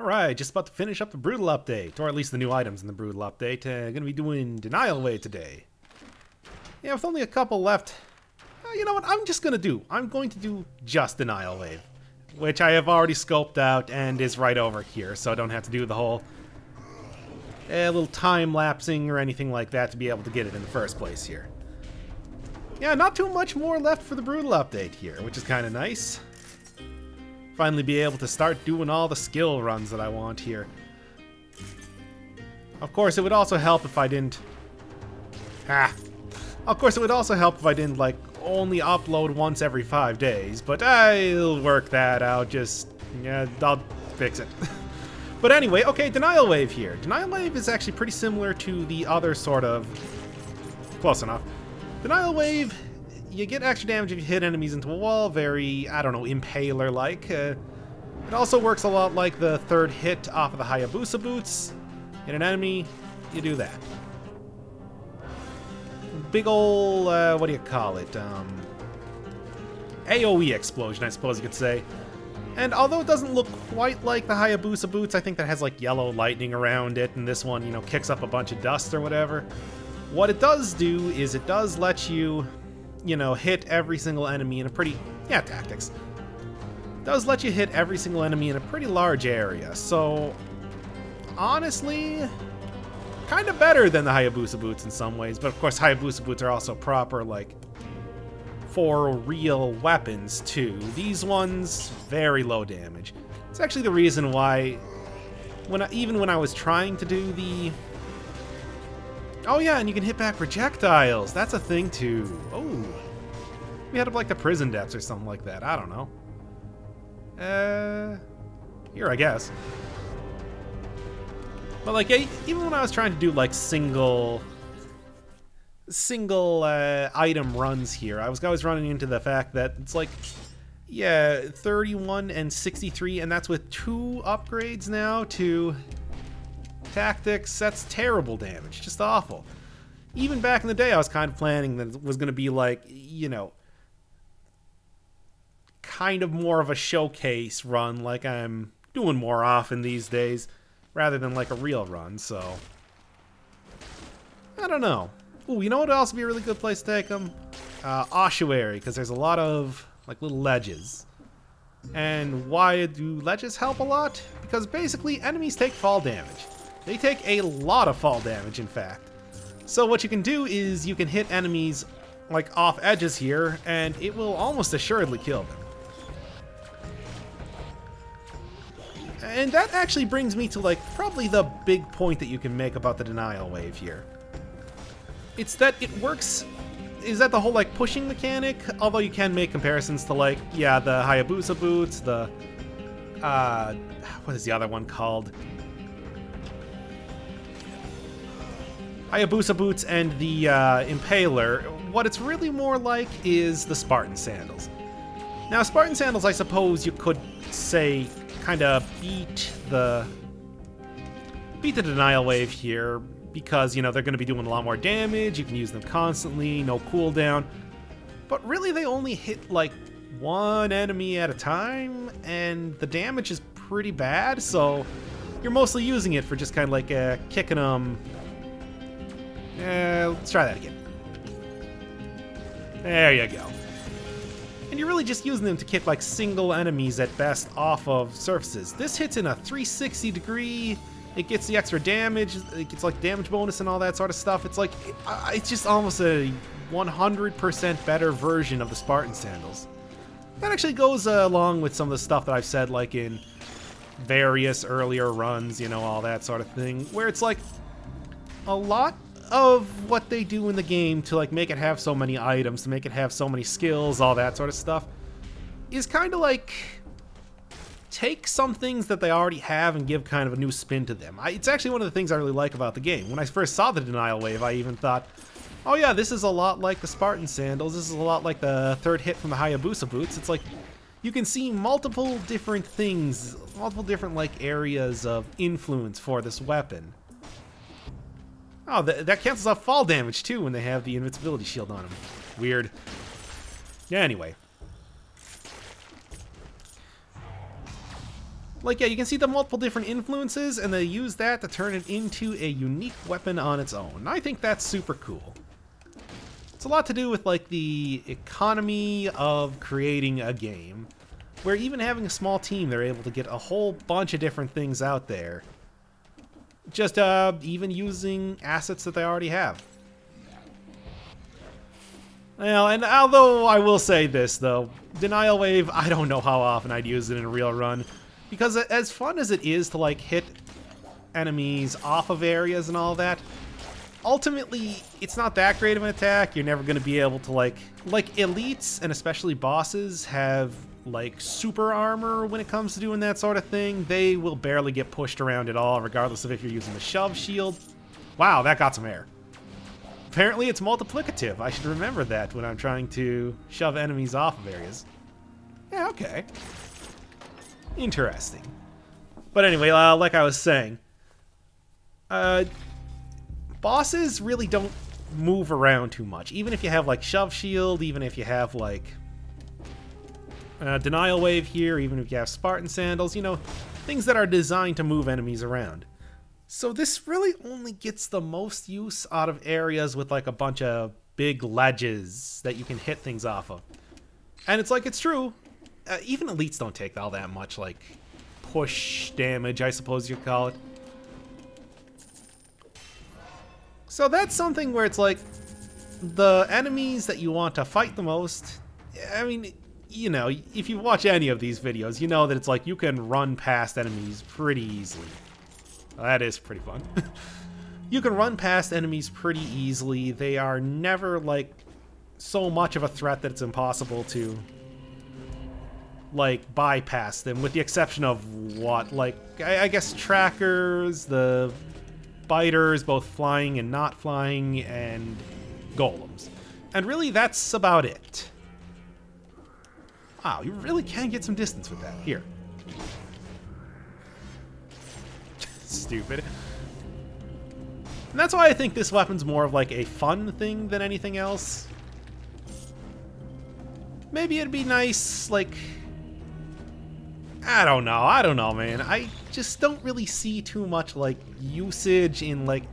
Alright, just about to finish up the Brutal update, or at least the new items in the Brutal update. Gonna be doing Denial Wave today. Yeah, with only a couple left, you know what, I'm going to do just Denial Wave, which I have already scoped out and is right over here, so I don't have to do the whole little time-lapsing or anything like that to be able to get it in the first place here. Yeah, not too much more left for the Brutal update here, which is kind of nice. Finally be able to start doing all the skill runs that I want here. Of course, it would also help if I didn't... Of course, it would also help if I didn't, like, only upload once every 5 days, but I'll work that out, yeah, I'll fix it. But anyway, okay, Denial Wave here. Denial Wave is actually pretty similar to the other sort of... Close enough. Denial Wave... You get extra damage if you hit enemies into a wall, very, I don't know, Impaler-like. It also works a lot like the third hit off of the Hayabusa boots. Hit an enemy, you do that. Big ol', what do you call it? AoE explosion, I suppose you could say. And although it doesn't look quite like the Hayabusa boots, I think that has like yellow lightning around it, and this one, you know, kicks up a bunch of dust or whatever. What it does do is it does let you... you know, hit every single enemy in a pretty... Yeah, tactics. It does let you hit every single enemy in a pretty large area, so... honestly... kind of better than the Hayabusa boots in some ways, but of course Hayabusa boots are also proper, like... for real weapons, too. These ones, very low damage. It's actually the reason why... even when I was trying to do the... Oh yeah, and you can hit back projectiles. That's a thing too. Oh. We had up like the prison depths or something like that. I don't know. Here, I guess. But like, even when I was trying to do like single item runs here, I was always running into the fact that it's like, yeah, 31 and 63, and that's with 2 upgrades now to... tactics. That's terrible damage, just awful. Even back in the day, I was kind of planning that it was going to be like, you know, kind of more of a showcase run like I'm doing more often these days, rather than like a real run, so... I don't know. Ooh, you know what would also be a really good place to take them? Ossuary, because there's a lot of, like, little ledges. And why do ledges help a lot? Because basically, enemies take fall damage. They take a lot of fall damage, in fact. So what you can do is you can hit enemies like off edges here, and it will almost assuredly kill them. And that actually brings me to like probably the big point that you can make about the Denial Wave here. It's that it works... Is that the whole like pushing mechanic? Although you can make comparisons to like, yeah, the Hayabusa boots, the... what is the other one called? Hayabusa boots and the Impaler. What it's really more like is the Spartan sandals. Now, Spartan sandals, I suppose you could say, kind of beat the Denial Wave here because, you know, they're going to be doing a lot more damage. You can use them constantly, no cooldown. But really, they only hit like one enemy at a time, and the damage is pretty bad. So you're mostly using it for just kind of like kicking them. Let's try that again. There you go. And you're really just using them to kick like single enemies at best off of surfaces. This hits in a 360 degree. It gets the extra damage. It gets like damage bonus and all that sort of stuff. It's like, it's just almost a 100% better version of the Spartan sandals. That actually goes along with some of the stuff that I've said like in various earlier runs, you know, all that sort of thing, where it's like a lot of what they do in the game to like make it have so many items, to make it have so many skills, all that sort of stuff, is kind of like take some things that they already have and give kind of a new spin to them. It's actually one of the things I really like about the game. When I first saw the Denial Wave, I even thought, oh yeah, this is a lot like the Spartan sandals, this is a lot like the third hit from the Hayabusa boots. It's like, you can see multiple different things, multiple different like areas of influence for this weapon. Oh, that cancels out fall damage, too, when they have the invincibility shield on them. Weird. Yeah, anyway. Like, yeah, you can see the multiple different influences, and they use that to turn it into a unique weapon on its own. And I think that's super cool. It's a lot to do with, like, the economy of creating a game, where even having a small team, they're able to get a whole bunch of different things out there. Just, even using assets that they already have. Well, and although I will say this, though, Denial Wave, I don't know how often I'd use it in a real run. Because as fun as it is to, like, hit enemies off of areas and all that, ultimately, it's not that great of an attack. You're never going to be able to, like elites, and especially bosses, have, like, super armor when it comes to doing that sort of thing. They will barely get pushed around at all, regardless of if you're using the shove shield. Wow, that got some air. Apparently, it's multiplicative. I should remember that when I'm trying to shove enemies off of areas. Yeah, okay. Interesting. But anyway, like I was saying, bosses really don't move around too much. Even if you have, like, shove shield, even if you have, like, denial wave here, even if you have Spartan sandals, you know, things that are designed to move enemies around. So this really only gets the most use out of areas with, like, a bunch of big ledges that you can hit things off of. And it's like, it's true. Even elites don't take all that much, like, push damage, I suppose you'd call it. So that's something where it's like, the enemies that you want to fight the most, I mean, you know, if you watch any of these videos, you know that it's like you can run past enemies pretty easily. Well, that is pretty fun. You can run past enemies pretty easily. They are never, like, so much of a threat that it's impossible to, like, bypass them, with the exception of what? Like, I guess trackers, the biters, both flying and not flying, and golems. And really, that's about it. Wow, you really can get some distance with that. Here. Stupid. And that's why I think this weapon's more of, like, a fun thing than anything else. Maybe it'd be nice, like, I don't know, man. I just don't really see too much, like, usage in, like,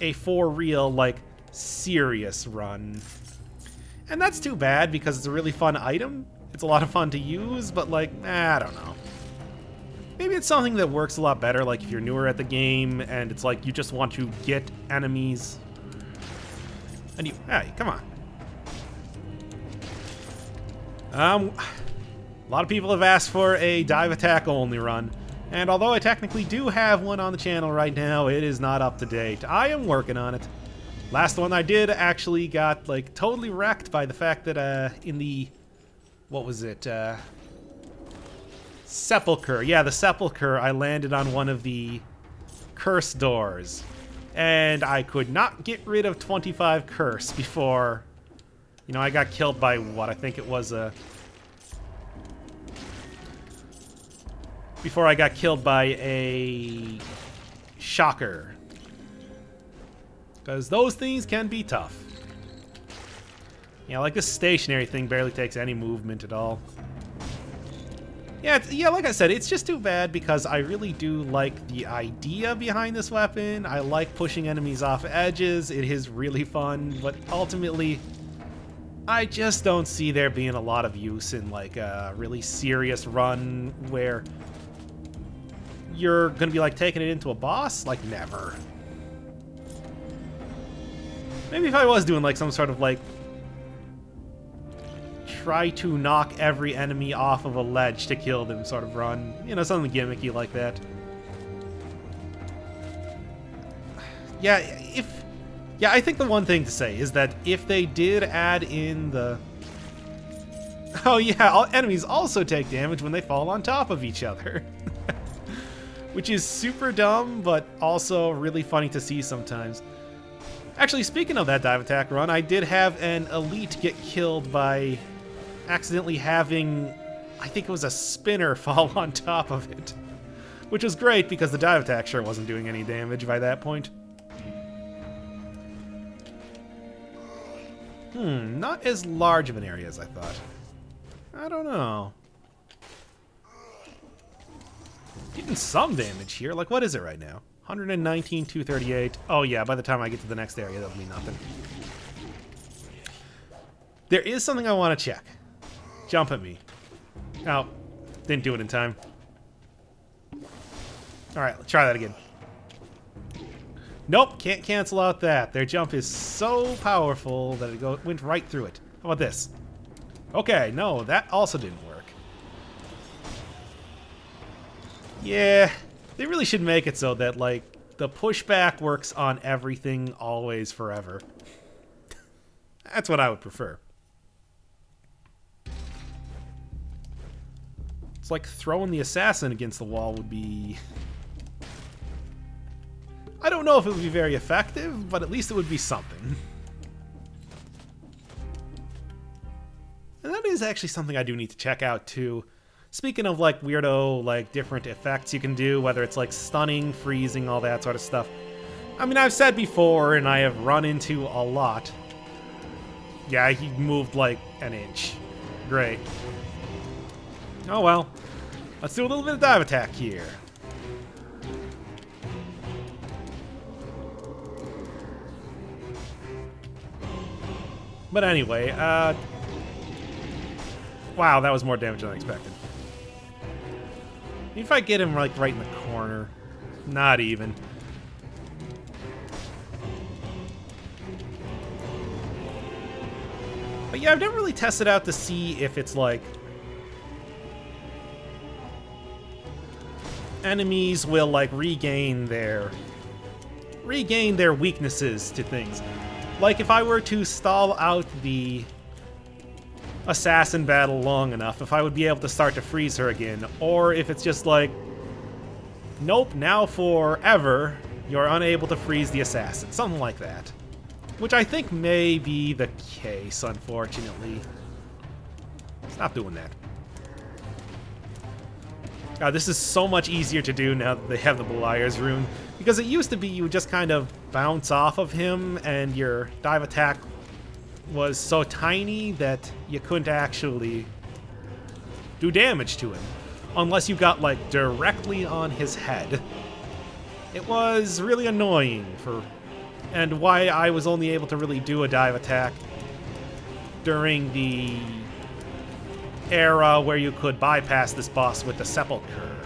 a for real, like, serious run. And that's too bad, because it's a really fun item. It's a lot of fun to use, but, like, I don't know. Maybe it's something that works a lot better, like, if you're newer at the game, and it's like, you just want to get enemies. And you, hey, come on. A lot of people have asked for a dive attack only run, and although I technically do have one on the channel right now, it is not up to date. I am working on it. Last one I did actually got, like, totally wrecked by the fact that in the, what was it, Sepulcher. Yeah, the Sepulcher, I landed on one of the curse doors, and I could not get rid of 25 curse before, you know, I got killed by what I think it was a... Before I got killed by a shocker. Because those things can be tough. Yeah, like this stationary thing barely takes any movement at all. Yeah, like I said, it's just too bad because I really do like the idea behind this weapon. I like pushing enemies off edges. It is really fun, but ultimately, I just don't see there being a lot of use in, like, a really serious run where you're gonna be, like, taking it into a boss? Like, never. Maybe if I was doing, like, some sort of, like, try to knock every enemy off of a ledge to kill them sort of run. You know, something gimmicky like that. Yeah, I think the one thing to say is that if they did add in the... Oh yeah, enemies also take damage when they fall on top of each other. Which is super dumb, but also really funny to see sometimes. Actually, speaking of that dive attack run, I did have an elite get killed by accidentally having, I think it was a spinner, fall on top of it. Which was great, because the dive attack sure wasn't doing any damage by that point. Not as large of an area as I thought. I don't know. Getting some damage here. Like, what is it right now? 119, 238. Oh, yeah, by the time I get to the next area, that'll be nothing. There is something I want to check. Jump at me. Oh, didn't do it in time. Alright, let's try that again. Nope, can't cancel out that. Their jump is so powerful that it went right through it. How about this? Okay, no, that also didn't work. Yeah, they really should make it so that, like, the pushback works on everything, always, forever. That's what I would prefer. It's like throwing the assassin against the wall would be... I don't know if it would be very effective, but at least it would be something. And that is actually something I do need to check out, too. Speaking of, like, weirdo, like, different effects you can do, whether it's, like, stunning, freezing, all that sort of stuff. I mean, I've said before, and I have run into a lot. Yeah, he moved, like, an inch. Great. Oh, well. Let's do a little bit of dive attack here. But anyway, wow, that was more damage than I expected. If I get him, like, right in the corner. Not even. But yeah, I've never really tested out to see if it's, like... enemies will, like, regain their weaknesses to things. Like, if I were to stall out the assassin battle long enough, if I would be able to start to freeze her again, or if it's just like, nope, now forever, you're unable to freeze the assassin. Something like that. Which I think may be the case, unfortunately. Stop doing that. God, this is so much easier to do now that they have the Beliar's rune. Because it used to be you would just kind of bounce off of him and your dive attack was so tiny that you couldn't actually do damage to him. Unless you got, like, directly on his head. It was really annoying and why I was only able to really do a dive attack during the era where you could bypass this boss with the Sepulchre.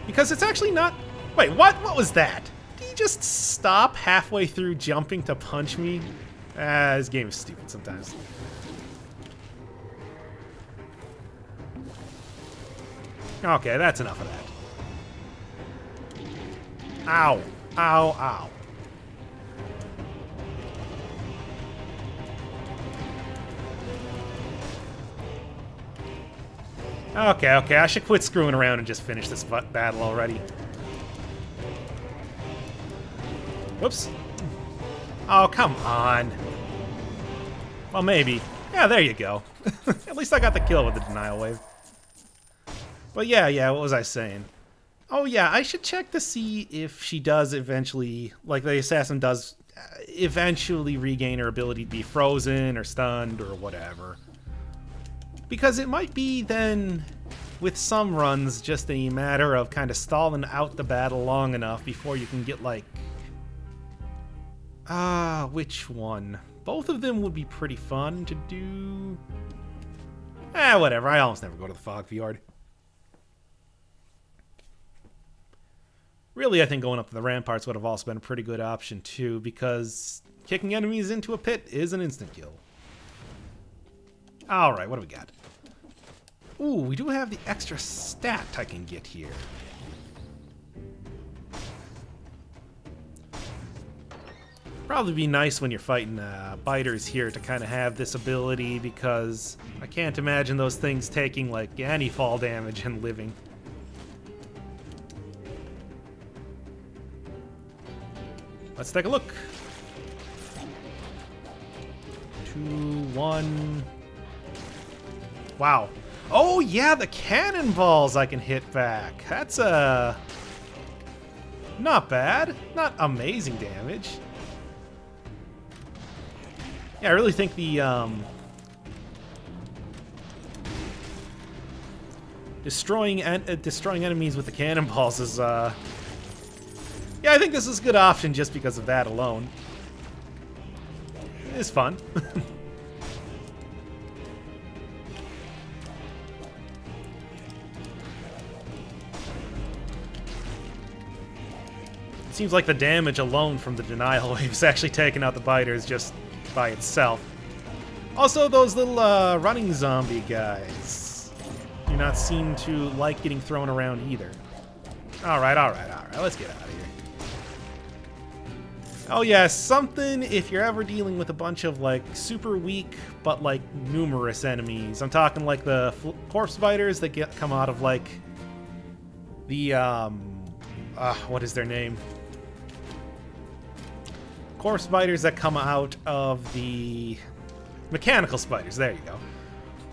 Because it's actually not... Wait, what? What was that? Did he just stop halfway through jumping to punch me? This game is stupid sometimes. Okay, that's enough of that. Ow. Ow, ow. Okay, I should quit screwing around and just finish this battle already. Whoops. Oh, come on. Well, maybe. Yeah, there you go. At least I got the kill with the denial wave. But yeah, what was I saying? Oh yeah, I should check to see if she does eventually, like the assassin does eventually regain her ability to be frozen or stunned or whatever. Because it might be then, with some runs, just a matter of kind of stalling out the battle long enough before you can get, like... which one? Both of them would be pretty fun to do. Whatever, I almost never go to the Fog Fjord. Really, I think going up to the ramparts would have also been a pretty good option, too, because kicking enemies into a pit is an instant kill. Alright, what do we got? Ooh, we do have the extra stat I can get here. Probably be nice when you're fighting biters here to kind of have this ability, because I can't imagine those things taking, like, any fall damage and living. Let's take a look. 2, 1... Wow. Oh, yeah, the cannonballs I can hit back. That's, not bad. Not amazing damage. Yeah, I really think the destroying enemies with the cannonballs is yeah, I think this is a good option just because of that alone. It's fun. Seems like the damage alone from the denial wave is actually taking out the biters just by itself. Also, those little running zombie guys do not seem to like getting thrown around either. Alright, let's get out of here. Oh yeah, something if you're ever dealing with a bunch of like super weak but like numerous enemies. I'm talking like the corpse biters that come out of like the what is their name? Corpse spiders that come out of the mechanical spiders, there you go.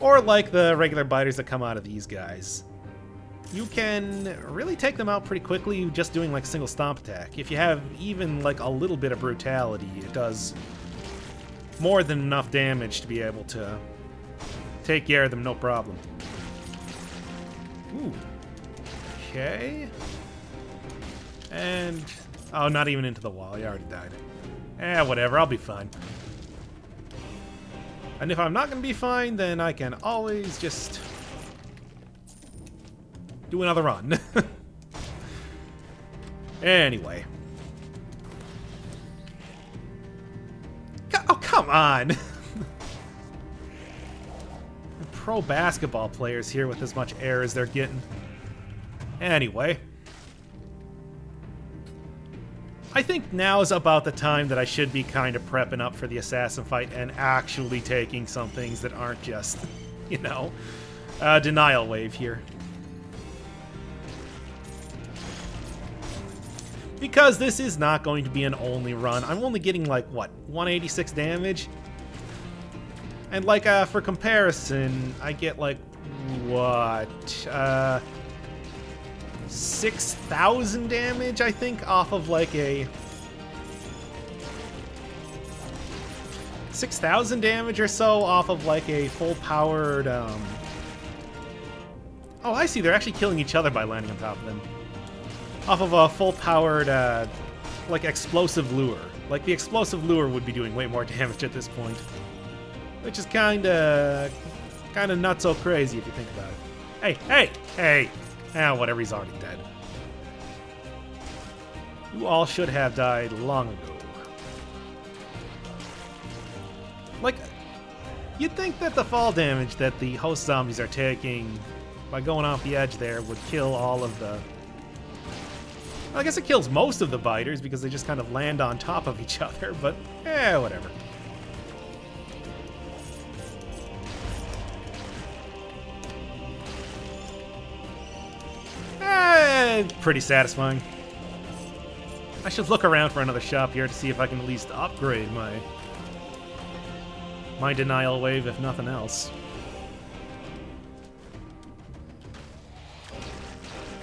Or like the regular biters that come out of these guys. You can really take them out pretty quickly just doing like a single stomp attack. If you have even like a little bit of brutality, it does more than enough damage to be able to take care of them, no problem. Ooh. Okay. And... oh, not even into the wall. You already died. Eh, whatever. I'll be fine. And if I'm not going to be fine, then I can always just do another run. Anyway. Oh, come on! Pro basketball players here with as much air as they're getting. Anyway. I think now is about the time that I should be kind of prepping up for the assassin fight and actually taking some things that aren't just, you know, denial wave here. Because this is not going to be an only run. I'm only getting like, what, 186 damage? And like, for comparison, I get like, what, 6,000 damage, I think, off of like a 6,000 damage or so off of like a full-powered. Oh, I see. They're actually killing each other by landing on top of them. Off of a full-powered, like explosive lure. Like the explosive lure would be doing way more damage at this point, which is kind of not so crazy if you think about it. Hey! Ah, whatever, he's already dead. You all should have died long ago. Like, you'd think that the fall damage that the host zombies are taking by going off the edge there would kill all of the... well, I guess it kills most of the biters because they just kind of land on top of each other, but whatever. Pretty satisfying. I should look around for another shop here to see if I can at least upgrade my denial wave, if nothing else.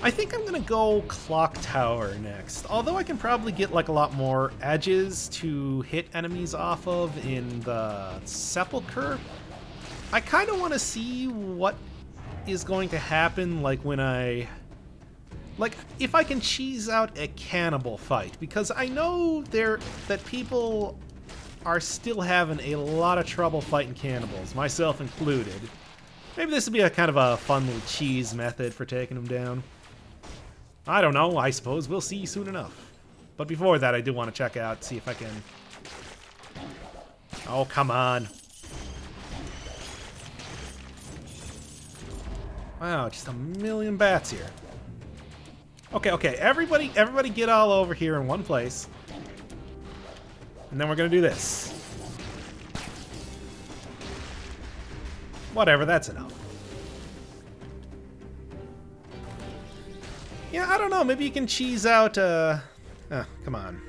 I think I'm gonna go Clock Tower next, although I can probably get like a lot more edges to hit enemies off of in the Sepulchre. I kind of want to see what is going to happen, like when like, if I can cheese out a cannibal fight, because I know that people are still having a lot of trouble fighting cannibals, myself included. Maybe this would be a kind of a fun little cheese method for taking them down. I don't know, I suppose we'll see soon enough. But before that, I do want to check out, see if I can... oh, come on. Wow, just a million bats here. Okay, everybody get all over here in one place. And then we're gonna do this. Whatever, that's enough. Yeah, I don't know, maybe you can cheese out, oh, come on.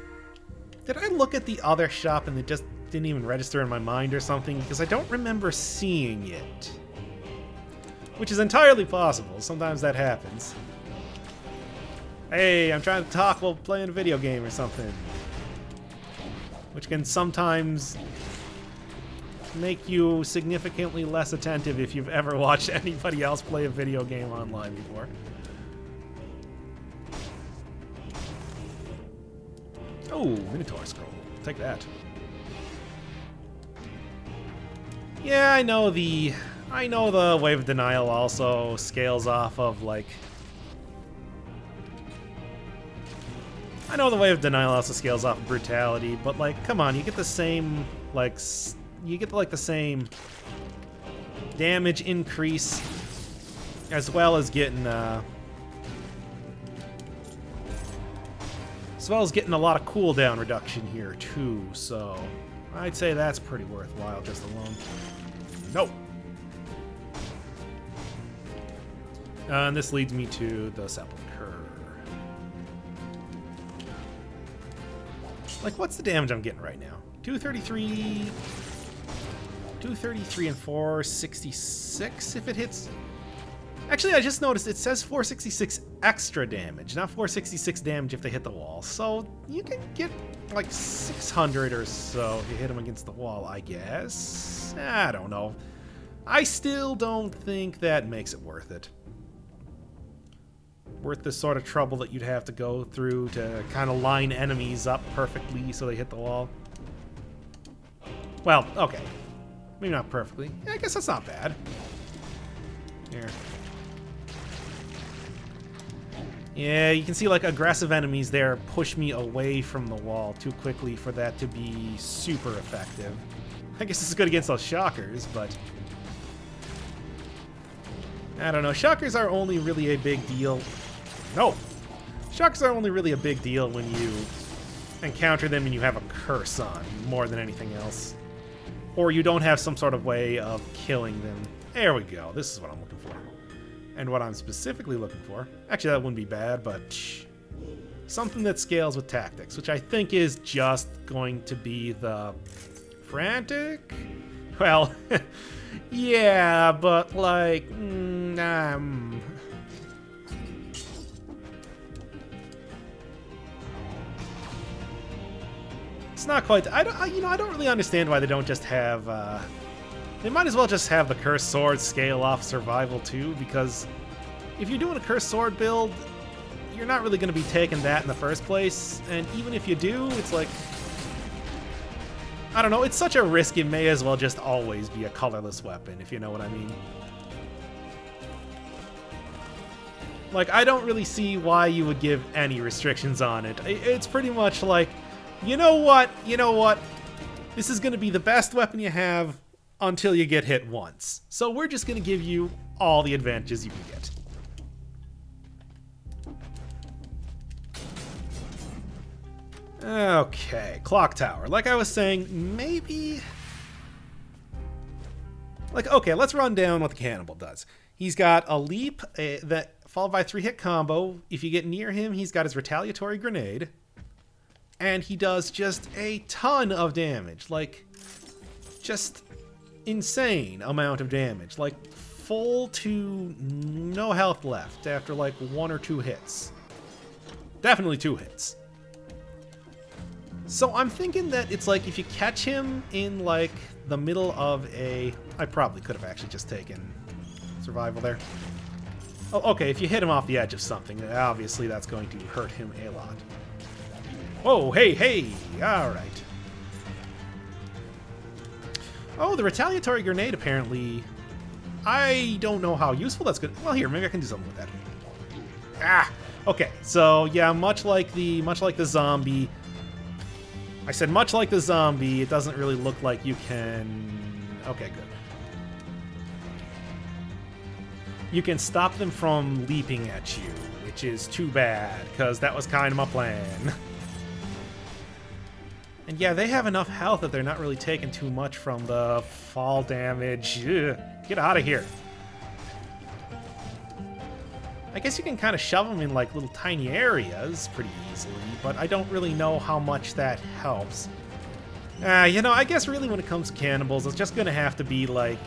Did I look at the other shop and it just didn't even register in my mind or something? Because I don't remember seeing it. Which is entirely possible, sometimes that happens. Hey, I'm trying to talk while playing a video game or something. Which can sometimes make you significantly less attentive if you've ever watched anybody else play a video game online before. Oh, Minotaur Scroll. Take that. Yeah, I know the Wave of Denial also scales off of, like... I know the Wave of Denial also scales off of Brutality, but, like, come on, you get the same, like, the same damage increase, as well as getting, a lot of cooldown reduction here, too, so I'd say that's pretty worthwhile just alone. Nope. And this leads me to the Sepulchre. Like, what's the damage I'm getting right now? 233... 233 and 466 if it hits... Actually, I just noticed it says 466 extra damage, not 466 damage if they hit the wall. So you can get like 600 or so if you hit them against the wall, I guess. I don't know. I still don't think that makes it worth it. Worth the sort of trouble that you'd have to go through to kind of line enemies up perfectly so they hit the wall. Well, okay. Maybe not perfectly. Yeah, I guess that's not bad. Here. Yeah, you can see like aggressive enemies there push me away from the wall too quickly for that to be super effective. I guess this is good against those shockers, but... I don't know. Shockers are only really a big deal. No! Shockers are only really a big deal when you encounter them and you have a curse on, more than anything else. Or you don't have some sort of way of killing them. There we go. This is what I'm looking for. And what I'm specifically looking for... Actually, that wouldn't be bad, but... something that scales with tactics, which I think is just going to be the... Frantic? Well... yeah, but like... It's not quite... I don't really understand why they don't just have... They might as well just have the Cursed Sword scale off Survival too, because if you're doing a Cursed Sword build, you're not really going to be taking that in the first place, and even if you do, it's like... I don't know, it's such a risk, it may as well just always be a colorless weapon, if you know what I mean. Like, I don't really see why you would give any restrictions on it. It's pretty much like, you know what, this is going to be the best weapon you have until you get hit once. So we're just going to give you all the advantages you can get. Okay, Clock Tower. Like I was saying, maybe... Like, okay, let's run down what the Cannibal does. He's got a leap that followed by a 3-hit combo. If you get near him, he's got his retaliatory grenade. And he does just a ton of damage. Like, just insane amount of damage. Like, full to no health left after like 1 or 2 hits. Definitely 2 hits. So I'm thinking that it's like if you catch him in like the middle of a... I probably could have actually just taken Survival there. Oh, okay, if you hit him off the edge of something, obviously that's going to hurt him a lot. Whoa, hey, alright. Oh, the retaliatory grenade apparently... I don't know how useful that's good. Well, here, maybe I can do something with that. Ah, okay. So yeah, much like the zombie. I said much like the zombie. It doesn't really look like you can. Okay, good. You can stop them from leaping at you, which is too bad because that was kind of my plan. And yeah, they have enough health that they're not really taking too much from the fall damage. Ugh, get out of here. I guess you can kind of shove them in like little tiny areas pretty easily, but I don't really know how much that helps. You know, I guess really when it comes to cannibals, it's just gonna have to be like...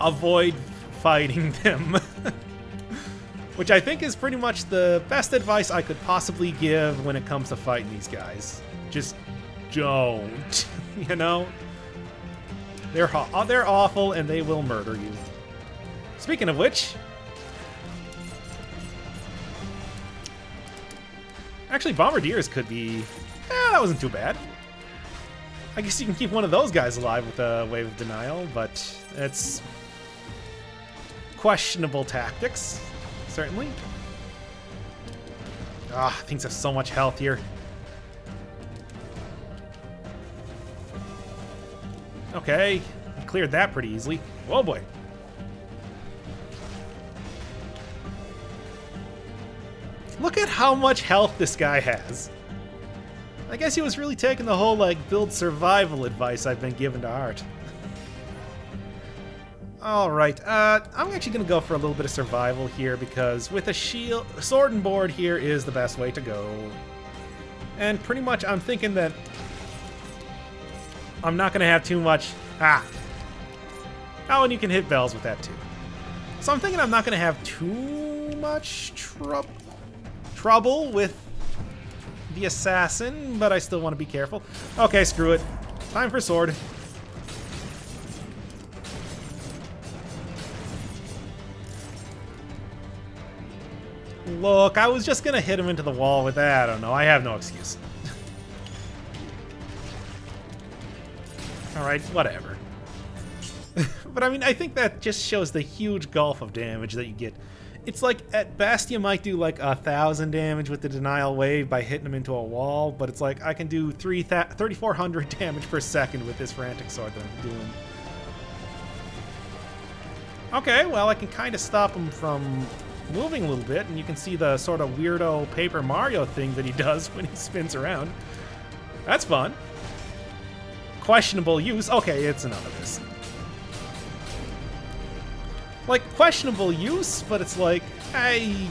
avoid fighting them. Which I think is pretty much the best advice I could possibly give when it comes to fighting these guys. Just don't, you know? They're awful, and they will murder you. Speaking of which... Actually, Bombardiers could be... that wasn't too bad. I guess you can keep one of those guys alive with a Wave of Denial, but it's... questionable tactics, certainly. Ah, things have so much health here. Okay, we cleared that pretty easily. Whoa, boy. Look at how much health this guy has. I guess he was really taking the whole, like, build survival advice I've been given to heart. Alright, I'm actually going to go for a little bit of survival here because with a shield, sword and board here is the best way to go. And pretty much I'm thinking that I'm not going to have too much... Oh, and you can hit bells with that too. So I'm thinking I'm not going to have too much trouble with the assassin, but I still want to be careful. Okay, screw it. Time for sword. Look, I was just going to hit him into the wall with that. I don't know. I have no excuse. Alright, whatever. But I mean, I think that just shows the huge gulf of damage that you get. It's like, at best, you might do like 1,000 damage with the Denial Wave by hitting him into a wall, but it's like, I can do 3,400 damage per second with this frantic sword that I'm doing. Okay, well, I can kind of stop him from moving a little bit, and you can see the sort of weirdo Paper Mario thing that he does when he spins around. That's fun. Questionable use. Okay, it's enough of this. Like, questionable use, but it's like, I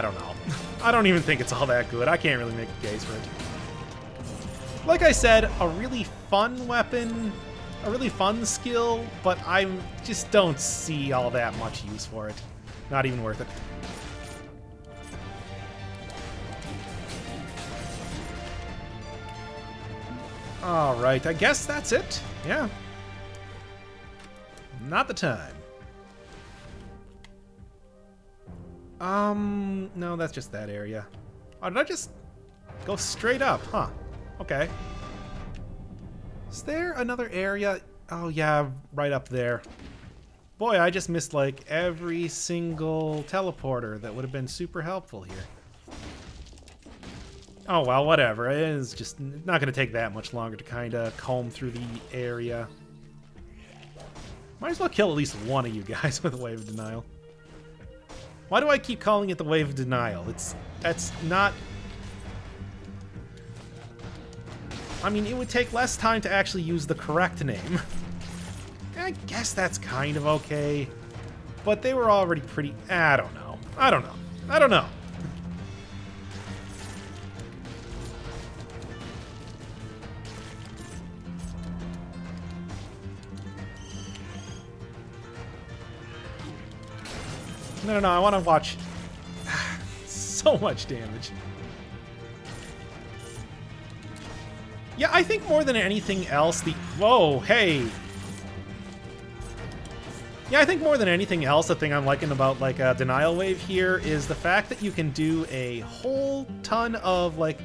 don't know. I don't even think it's all that good. I can't really make a case for it. Like I said, a really fun weapon, a really fun skill, but I just don't see all that much use for it. Not even worth it. Alright, I guess that's it. Yeah. Not the time. No, that's just that area. Oh, did I just go straight up? Huh. Okay. Is there another area? Oh, yeah, right up there. Boy, I just missed, like, every single teleporter that would have been super helpful here. Oh, well, whatever. It's just not going to take that much longer to kind of comb through the area. Might as well kill at least one of you guys with a Wave of Denial. Why do I keep calling it the Wave of Denial? That's not... I mean, it would take less time to actually use the correct name. I guess that's kind of okay. But they were already pretty... I don't know. I don't know. I don't know. No, I want to watch so much damage. Yeah, I think more than anything else, Whoa, hey! Yeah, I think more than anything else, the thing I'm liking about, like, Denial Wave here is the fact that you can do a whole ton of, like,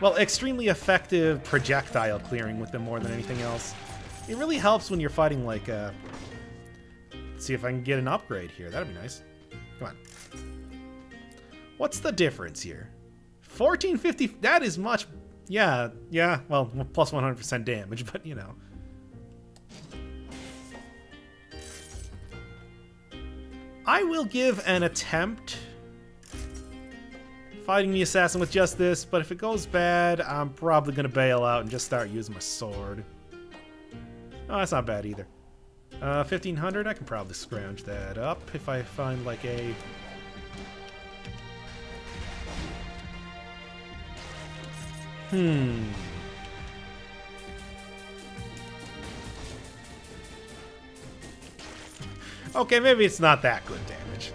well, extremely effective projectile clearing with them more than anything else. It really helps when you're fighting, like, let's see if I can get an upgrade here. That'd be nice. Come on. What's the difference here? 1450, that is much... Yeah, well, plus 100% damage, but, you know. I will give an attempt fighting the assassin with just this, but if it goes bad, I'm probably going to bail out and just start using my sword. Oh, that's not bad either. 1500, I can probably scrounge that up if I find like a... Okay, maybe it's not that good damage.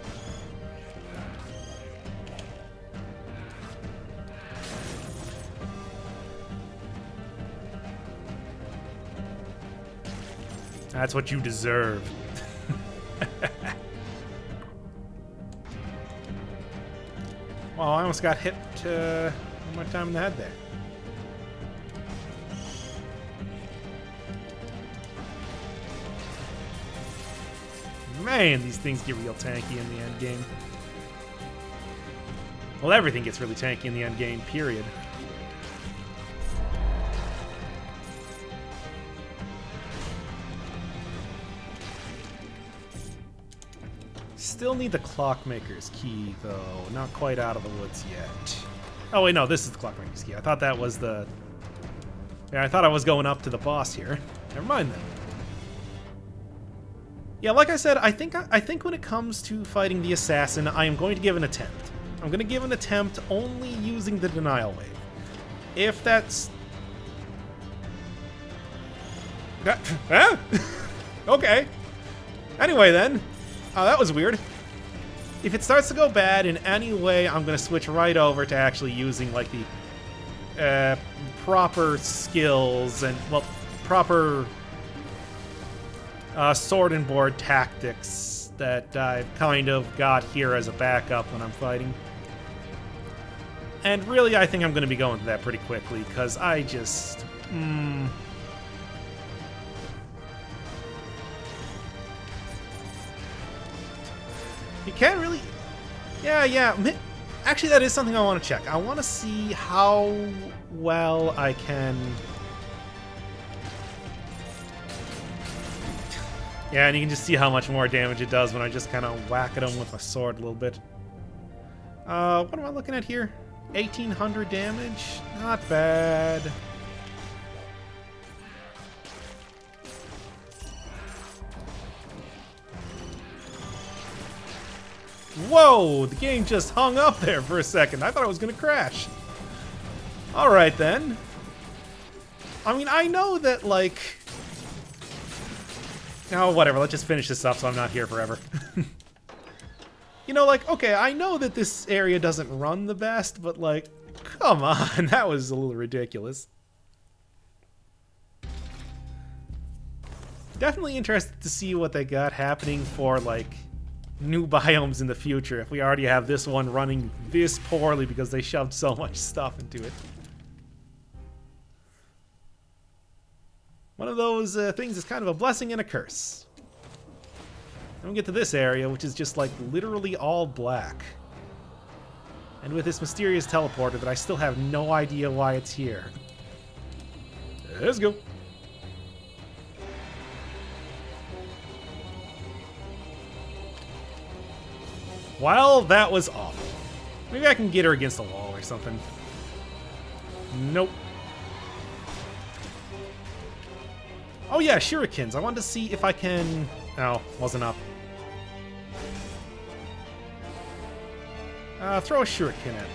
That's what you deserve. Well, I almost got hit one more time in the head there. Man, these things get real tanky in the end game. Well, everything gets really tanky in the end game, period. Still need the Clockmaker's key, though. Not quite out of the woods yet. Oh, wait, no, this is the Clockmaker's key. I thought that was the... Yeah, I thought I was going up to the boss here. Never mind, then. Yeah, like I said, I think when it comes to fighting the assassin, I am going to give an attempt. I'm going to give an attempt only using the denial wave. If that's... Huh? Okay. Anyway, then. Oh, that was weird. If it starts to go bad in any way, I'm going to switch right over to actually using, like, the proper skills and, well, proper sword and board tactics that I've kind of got here as a backup when I'm fighting. And really, I think I'm going to be going to that pretty quickly, because I just... You can't really... Yeah. Actually, that is something I want to check. I want to see how well I can... Yeah, and you can just see how much more damage it does when I just kind of whack at him with my sword a little bit. What am I looking at here? 1,800 damage? Not bad. Whoa! The game just hung up there for a second. I thought it was going to crash. Alright, then. I mean, I know that, like... Oh, whatever. Let's just finish this up so I'm not here forever. You know, like, okay, I know that this area doesn't run the best, but, like, come on. That was a little ridiculous. Definitely interested to see what they got happening for, like... new biomes in the future if we already have this one running this poorly because they shoved so much stuff into it. One of those things is kind of a blessing and a curse. Then we get to this area, which is just like literally all black. And with this mysterious teleporter that I still have no idea why it's here. Let's go. Well, that was awful. Maybe I can get her against the wall or something. Nope. Oh yeah, shurikens. I wanted to see if I can... Oh, wasn't up. Throw a shuriken at me.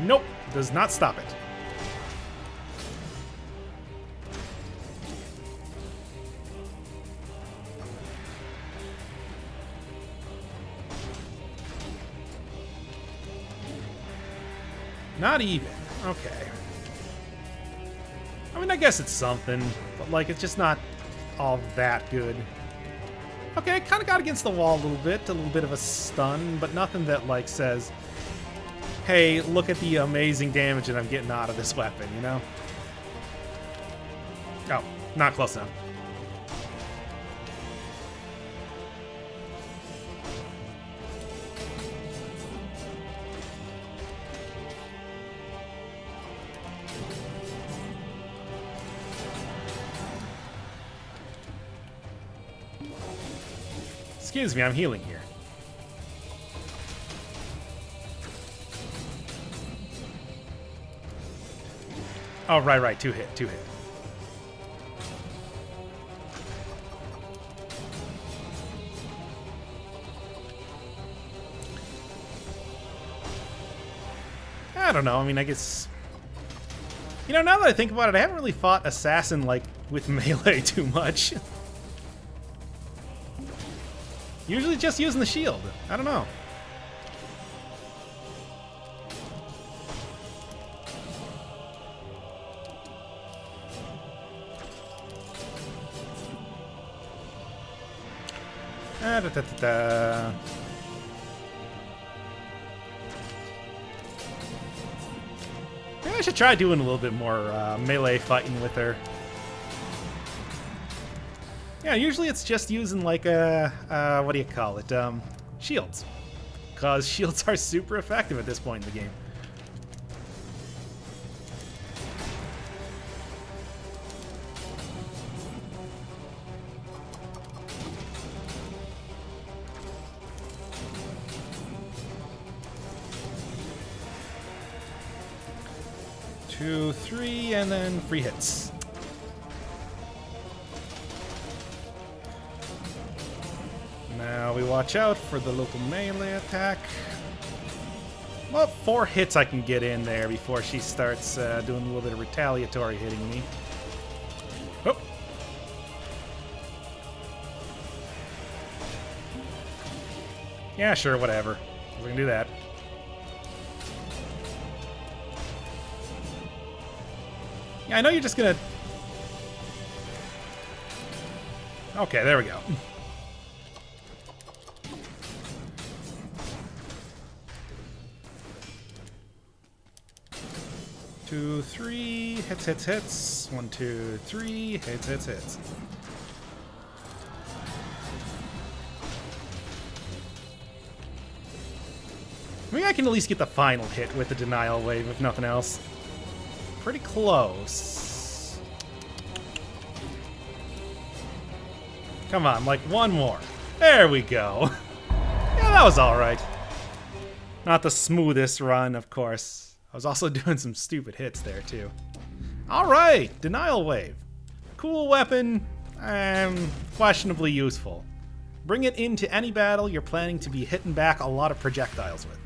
Nope, does not stop it. Not even. Okay. I mean, I guess it's something, but, like, it's just not all that good. Okay, I kind of got against the wall a little bit of a stun, but nothing that, like, says, hey, look at the amazing damage that I'm getting out of this weapon, you know? Oh, not close enough. Excuse me, I'm healing here. Oh, right, two hit. I don't know, I mean, I guess... You know, now that I think about it, I haven't really fought Assassin, like, with melee too much. Usually just using the shield. I don't know. Da, da, da, da. Maybe I should try doing a little bit more melee fighting with her. Yeah, usually it's just using like a, what do you call it? Shields. Because shields are super effective at this point in the game. Two, three, and then free hits. Now we watch out for the local melee attack. Well, 4 hits I can get in there before she starts doing a little bit of retaliatory hitting me. Oh. Yeah, sure, whatever. We can do that. Yeah, I know you're just gonna... Okay, there we go. Two, three, hits, hits, hits. 1, 2, 3, hits, hits, hits. Maybe I can at least get the final hit with the denial wave, if nothing else. Pretty close. Come on, like one more. There we go. Yeah, that was alright. Not the smoothest run, of course. I was also doing some stupid hits there, too. Alright, denial wave. Cool weapon, questionably useful. Bring it into any battle you're planning to be hitting back a lot of projectiles with.